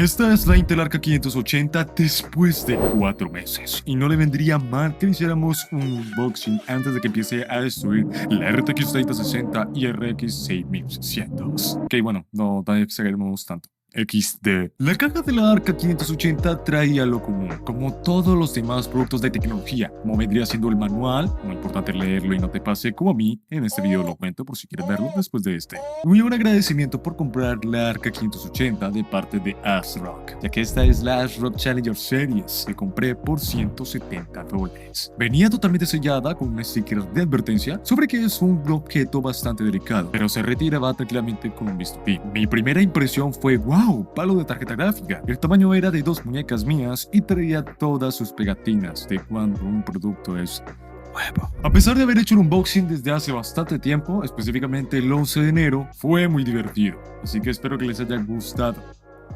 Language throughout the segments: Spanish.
Esta es la Intel Arca 580 después de 4 meses, y no le vendría mal que hiciéramos un unboxing antes de que empiece a destruir la RTX 3060 y RX 6600. Ok, bueno, no exageremos tanto. XD. La caja de la Arca 580 traía lo común, como todos los demás productos de tecnología, como vendría siendo el manual, muy importante leerlo y no te pase como a mí, en este video lo cuento por si quieres verlo después de este. Y un agradecimiento por comprar la Arca 580 de parte de ASRock, ya que esta es la ASRock Challenger Series que compré por $170. Venía totalmente sellada con un sticker de advertencia sobre que es un objeto bastante delicado, pero se retiraba tranquilamente con un visto. Y mi primera impresión fue ¡wow! Palo de tarjeta gráfica. El tamaño era de 2 muñecas mías y traía todas sus pegatinas de cuando un producto es nuevo. A pesar de haber hecho un unboxing desde hace bastante tiempo, específicamente el 11 de enero, fue muy divertido, así que espero que les haya gustado.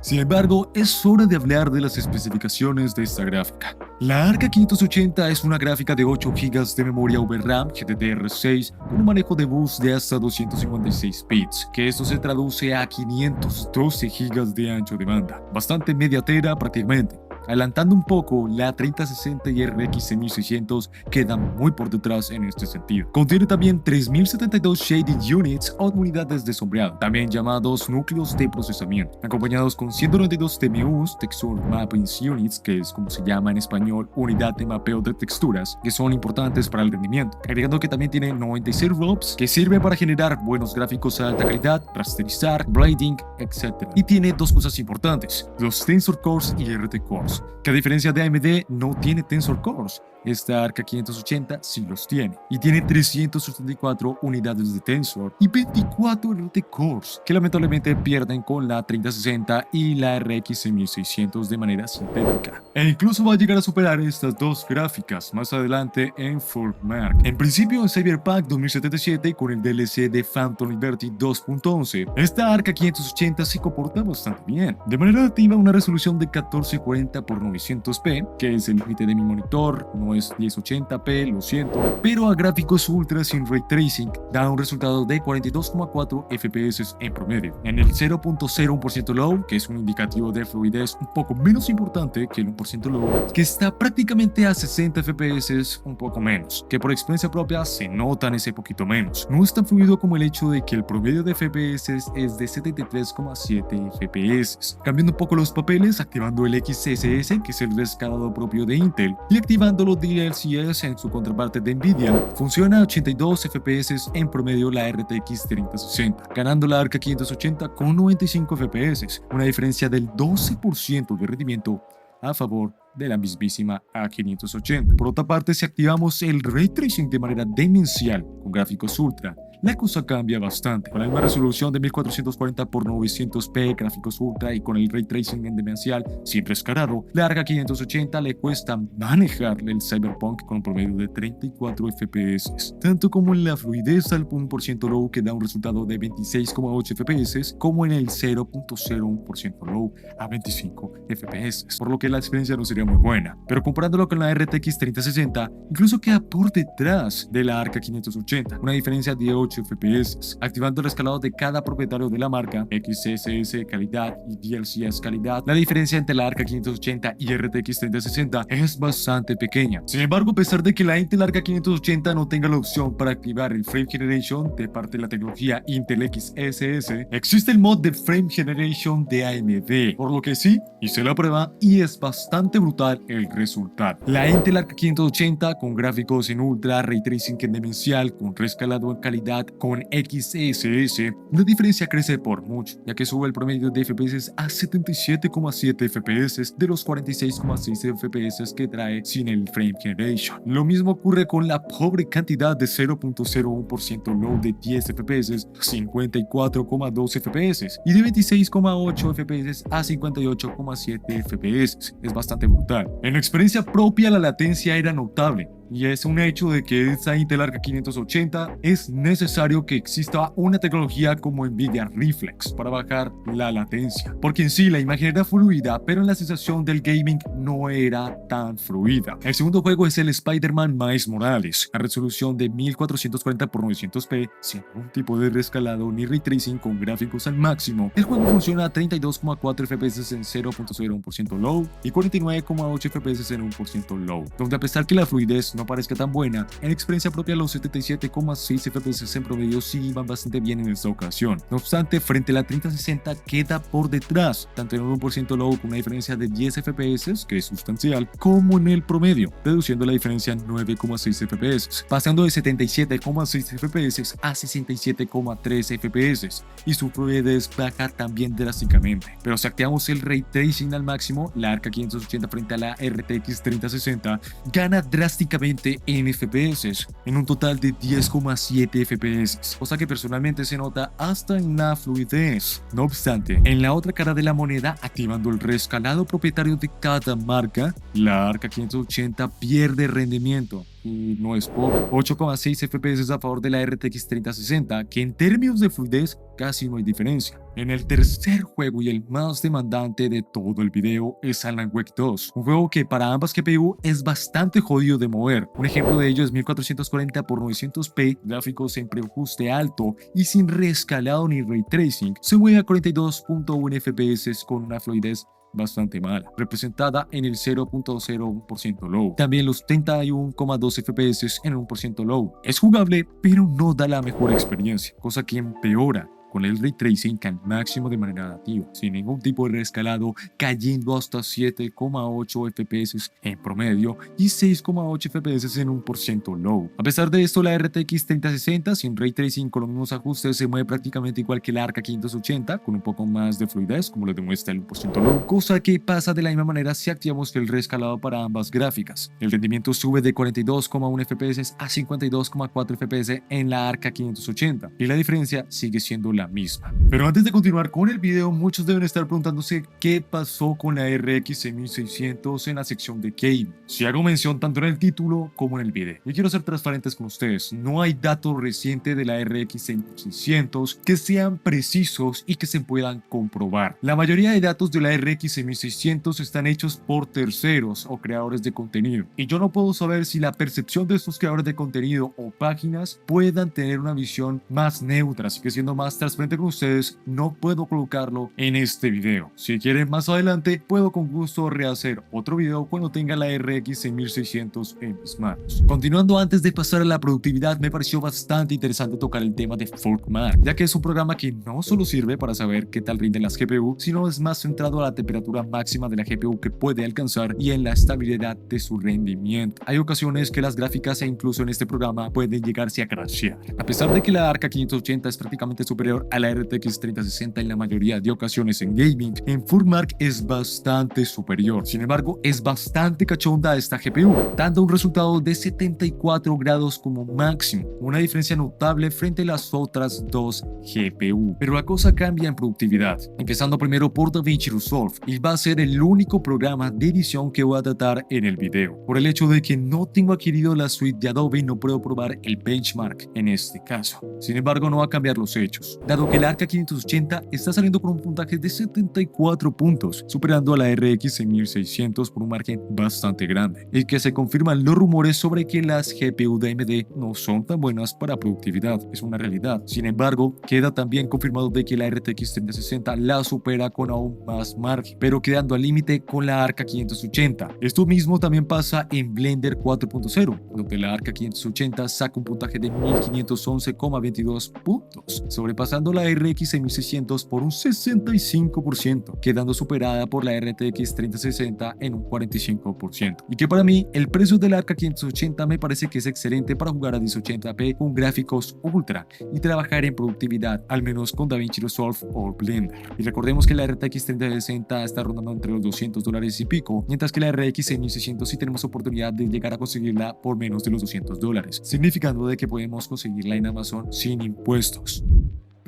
Sin embargo, es hora de hablar de las especificaciones de esta gráfica. La Arca 580 es una gráfica de 8 GB de memoria VRAM GDDR6 con un manejo de bus de hasta 256 bits, que esto se traduce a 512 GB de ancho de banda, bastante mediatera prácticamente. Adelantando un poco, la 3060 y RX 6600 quedan muy por detrás en este sentido. Contiene también 3072 Shading Units o unidades de sombreado, también llamados núcleos de procesamiento, acompañados con 192 TMUs, Texture Mapping Units, que es como se llama en español, unidad de mapeo de texturas, que son importantes para el rendimiento. Agregando que también tiene 96 ROPs, que sirven para generar buenos gráficos a alta calidad, rasterizar, blading, etc. Y tiene dos cosas importantes, los Tensor Cores y RT Cores, que a diferencia de AMD no tiene Tensor Cores. Esta Arca 580 sí los tiene, y tiene 374 unidades de Tensor y 24 RT Cores, que lamentablemente pierden con la 3060 y la RX 6600 de manera sintética. E incluso va a llegar a superar estas dos gráficas más adelante en Fortmark. En principio en Cyberpunk 2077 con el DLC de Phantom Liberty 2.11, esta Arca 580 se comporta bastante bien. De manera nativa una resolución de 1440 x 900p, que es el límite de mi monitor, no es 1080p, lo siento, pero a gráficos ultra sin ray tracing da un resultado de 42,4 FPS en promedio. En el 0.01% low, que es un indicativo de fluidez un poco menos importante que el 1% low, que está prácticamente a 60 FPS, un poco menos, que por experiencia propia se notan ese poquito menos. No es tan fluido como el hecho de que el promedio de FPS es de 73,7 FPS. Cambiando un poco los papeles, activando el XSS, que es el rescalado propio de Intel, y activando los DLSS en su contraparte de Nvidia, funciona a 82 FPS en promedio la RTX 3060, ganando la Arca 580 con 95 FPS, una diferencia del 12% de rendimiento a favor de la mismísima A580. Por otra parte, si activamos el Ray Tracing de manera demencial con gráficos ultra, la cosa cambia bastante. Con la misma resolución de 1440 x 900p, gráficos ultra y con el Ray Tracing en demencial sin rescarado, la Arca 580 le cuesta manejarle el Cyberpunk con un promedio de 34 FPS, tanto como en la fluidez al 1% low que da un resultado de 26,8 FPS, como en el 0.01% low a 25 FPS, por lo que la experiencia no sería muy buena. Pero comparándolo con la RTX 3060, incluso queda por detrás de la Arca 580, una diferencia de 8 FPS, activando el escalado de cada propietario de la marca, XSS calidad y DLSS calidad. La diferencia entre la Arca 580 y RTX 3060 es bastante pequeña. Sin embargo, a pesar de que la Intel Arca 580 no tenga la opción para activar el Frame Generation de parte de la tecnología Intel XSS, existe el mod de Frame Generation de AMD, por lo que sí, hice la prueba y es bastante brutal el resultado. La Intel Arca 580 con gráficos en ultra, ray tracing en demencial, con rescalado en calidad, con XSS, la diferencia crece por mucho, ya que sube el promedio de FPS a 77,7 FPS de los 46,6 FPS que trae sin el Frame Generation. Lo mismo ocurre con la pobre cantidad de 0.01% low de 10 FPS a 54,2 FPS y de 26,8 FPS a 58,7 FPS. Es bastante brutal. En experiencia propia la latencia era notable, y es un hecho de que esta Intel Arc 580 es necesario que exista una tecnología como Nvidia Reflex para bajar la latencia, porque en sí la imagen era fluida, pero la sensación del gaming no era tan fluida. El segundo juego es el Spider-Man Miles Morales, a resolución de 1440 x 900p, sin ningún tipo de rescalado ni ray tracing con gráficos al máximo. El juego funciona a 32,4 FPS en 0.01% low y 49,8 FPS en 1% low, donde a pesar que la fluidez no parezca tan buena, en experiencia propia los 77,6 FPS en promedio sí iban bastante bien en esta ocasión. No obstante, frente a la 3060 queda por detrás, tanto en 1% low con una diferencia de 10 FPS, que es sustancial, como en el promedio, reduciendo la diferencia a 9,6 FPS, pasando de 77,6 FPS a 67,3 FPS, y su fluidez baja también drásticamente. Pero si activamos el Ray Tracing al máximo, la Arca 580 frente a la RTX 3060 gana drásticamente en FPS, en un total de 10,7 FPS, cosa que personalmente se nota hasta en la fluidez. No obstante, en la otra cara de la moneda, activando el rescalado propietario de cada marca, la Arca 580 pierde rendimiento. Y no es poco, 8,6 FPS a favor de la RTX 3060, que en términos de fluidez casi no hay diferencia. En el tercer juego y el más demandante de todo el video es Alan Wake 2, un juego que para ambas GPU es bastante jodido de mover. Un ejemplo de ello es 1440 x 900p, gráficos en preajuste alto y sin rescalado ni ray tracing, se mueve a 42,1 FPS con una fluidez bastante mala, representada en el 0.01% low. También los 31,2 FPS en 1% low. Es jugable, pero no da la mejor experiencia, cosa que empeora con el ray tracing al máximo de manera nativa, sin ningún tipo de rescalado, cayendo hasta 7,8 FPS en promedio y 6,8 FPS en 1% low. A pesar de esto, la RTX 3060 sin ray tracing con los mismos ajustes se mueve prácticamente igual que la Arca 580, con un poco más de fluidez, como lo demuestra el 1% low, cosa que pasa de la misma manera si activamos el rescalado para ambas gráficas. El rendimiento sube de 42,1 FPS a 52,4 FPS en la Arca 580 y la diferencia sigue siendo la misma. Pero antes de continuar con el video, muchos deben estar preguntándose qué pasó con la RX 6600 en la sección de gaming. Si hago mención tanto en el título como en el video. Yo quiero ser transparentes con ustedes, no hay datos recientes de la RX 6600 que sean precisos y que se puedan comprobar. La mayoría de datos de la RX 6600 están hechos por terceros o creadores de contenido, y yo no puedo saber si la percepción de estos creadores de contenido o páginas puedan tener una visión más neutra, así que siendo más transparente con ustedes, no puedo colocarlo en este video. Si quieren más adelante, puedo con gusto rehacer otro video cuando tenga la RX 6600 en mis manos. Continuando, antes de pasar a la productividad, me pareció bastante interesante tocar el tema de Forkmark, ya que es un programa que no solo sirve para saber qué tal rinden las GPU, sino es más centrado a la temperatura máxima de la GPU que puede alcanzar y en la estabilidad de su rendimiento. Hay ocasiones que las gráficas e incluso en este programa pueden llegarse a crashear. A pesar de que la Arca 580 es prácticamente superior a la RTX 3060 en la mayoría de ocasiones en gaming, en Forkmark es bastante superior. Sin embargo, es bastante cachonda esta GPU, dando un resultado de 74 grados como máximo, una diferencia notable frente a las otras dos GPU. Pero la cosa cambia en productividad, empezando primero por DaVinci Resolve, y va a ser el único programa de edición que voy a tratar en el video. Por el hecho de que no tengo adquirido la suite de Adobe, no puedo probar el benchmark en este caso. Sin embargo, no va a cambiar los hechos, dado que la Arca 580 está saliendo con un puntaje de 74 puntos, superando a la RX 6600 por un margen bastante grande, y que se confirman los rumores sobre que las GPU de AMD no son tan buenas para productividad. Es una realidad. Sin embargo, queda también confirmado de que la RTX 3060 la supera con aún más margen, pero quedando al límite con la Arca 580. Esto mismo también pasa en Blender 4.0, donde la Arca 580 saca un puntaje de 1511,22 puntos, sobrepasando la RX 6600 por un 65%, quedando superada por la RTX 3060 en un 45%. Y que para mí, el precio del Arca 580 me parece que es excelente para jugar a 1080p con gráficos ultra y trabajar en productividad, al menos con DaVinci Resolve o Blender. Y recordemos que la RTX 3060 está rondando entre los $200 y pico, mientras que la RX 6600 sí tenemos oportunidad de llegar a conseguirla por menos de los $200, significando de que podemos conseguirla en Amazon sin impuestos.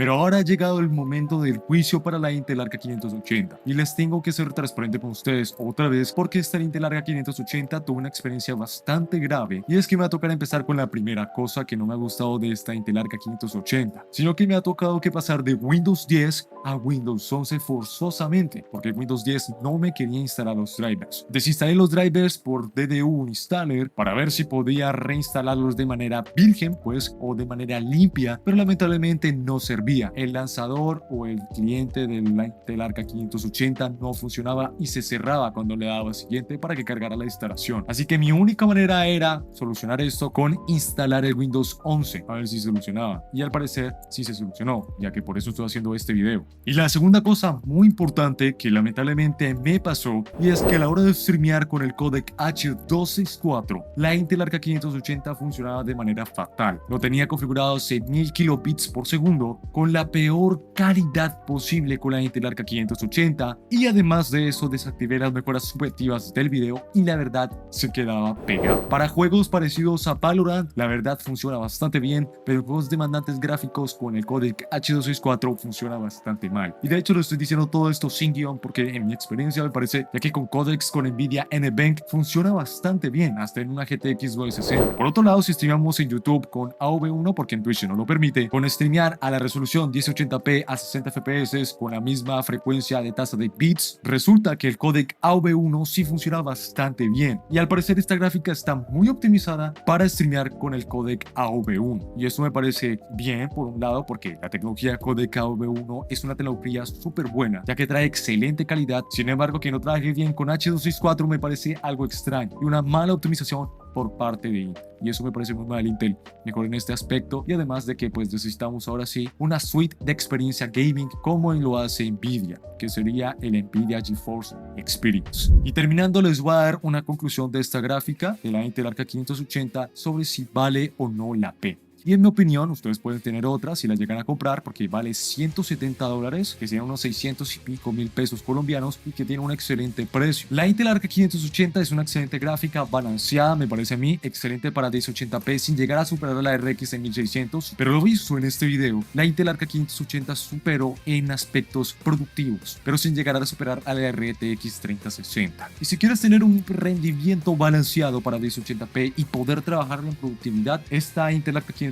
Pero ahora ha llegado el momento del juicio para la Intel Arca 580 y les tengo que ser transparente con ustedes otra vez porque esta Intel Arca 580 tuvo una experiencia bastante grave y es que me va a tocar empezar con la primera cosa que no me ha gustado de esta Intel Arca 580, sino que me ha tocado que pasar de Windows 10 a Windows 11 forzosamente porque Windows 10 no me quería instalar los drivers. Desinstalé los drivers por DDU Installer para ver si podía reinstalarlos de manera virgen pues o de manera limpia, pero lamentablemente no servía. El lanzador o el cliente del Arca 580 no funcionaba y se cerraba cuando le daba siguiente para que cargara la instalación. Así que mi única manera era solucionar esto con instalar el Windows 11 a ver si solucionaba y al parecer sí se solucionó, ya que por eso estoy haciendo este video. Y la segunda cosa muy importante que lamentablemente me pasó y es que a la hora de streamear con el codec H264 la Intel Arca 580 funcionaba de manera fatal. Lo tenía configurado a 6000 kilobits por segundo con la peor calidad posible con la Intel Arca 580 y además de eso desactivé las mejoras subjetivas del video y la verdad se quedaba pegado. Para juegos parecidos a Valorant la verdad funciona bastante bien, pero juegos demandantes gráficos con el codec H264 funciona bastante mal. Y de hecho lo estoy diciendo todo esto sin guión porque en mi experiencia me parece ya que con codecs con Nvidia NVENC funciona bastante bien hasta en una GTX 960. Por otro lado, si streamamos en YouTube con AV1 porque en Twitch no lo permite, con streamear a la resolución 1080p a 60 fps con la misma frecuencia de tasa de bits, resulta que el codec AV1 sí funciona bastante bien y al parecer esta gráfica está muy optimizada para streamear con el codec AV1 y esto me parece bien por un lado porque la tecnología codec AV1 es una tecnología súper buena ya que trae excelente calidad. Sin embargo, que no trabaje bien con H264 me parece algo extraño y una mala optimización por parte de Intel y eso me parece muy mal. Intel mejor en este aspecto y además de que pues necesitamos ahora sí una suite de experiencia gaming como lo hace Nvidia, que sería el Nvidia GeForce Experience. Y terminando les voy a dar una conclusión de esta gráfica de la Intel Arca 580 sobre si vale o no la pena. Y en mi opinión, ustedes pueden tener otras si las llegan a comprar porque vale $170, que serían unos 600 y pico mil pesos colombianos y que tiene un excelente precio. La Intel Arca 580 es una excelente gráfica, balanceada, me parece a mí, excelente para 1080p sin llegar a superar a la RX en 1600, pero lo visto en este video, la Intel Arca 580 superó en aspectos productivos, pero sin llegar a superar a la RTX 3060. Y si quieres tener un rendimiento balanceado para 1080p y poder trabajar en productividad, esta Intel Arca 580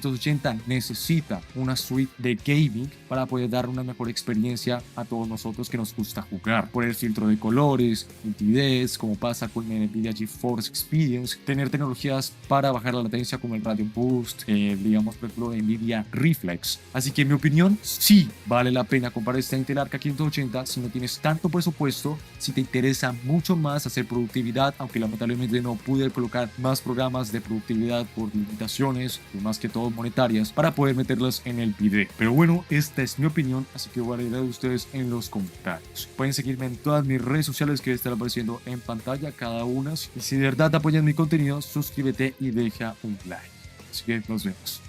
necesita una suite de gaming para poder dar una mejor experiencia a todos nosotros que nos gusta jugar, por el filtro de colores, nitidez, como pasa con el Nvidia GeForce Experience, tener tecnologías para bajar la latencia como el Radeon Boost, digamos por ejemplo Nvidia Reflex. Así que en mi opinión sí vale la pena comprar esta Intel Arca 580 si no tienes tanto presupuesto, si te interesa mucho más hacer productividad, aunque lamentablemente no pude colocar más programas de productividad por limitaciones y más que todo monetarias para poder meterlas en el video. Pero bueno, esta es mi opinión, así que voy a leer a ustedes en los comentarios. Pueden seguirme en todas mis redes sociales que estarán apareciendo en pantalla cada una. Y si de verdad apoyan mi contenido, suscríbete y deja un like. Así que nos vemos.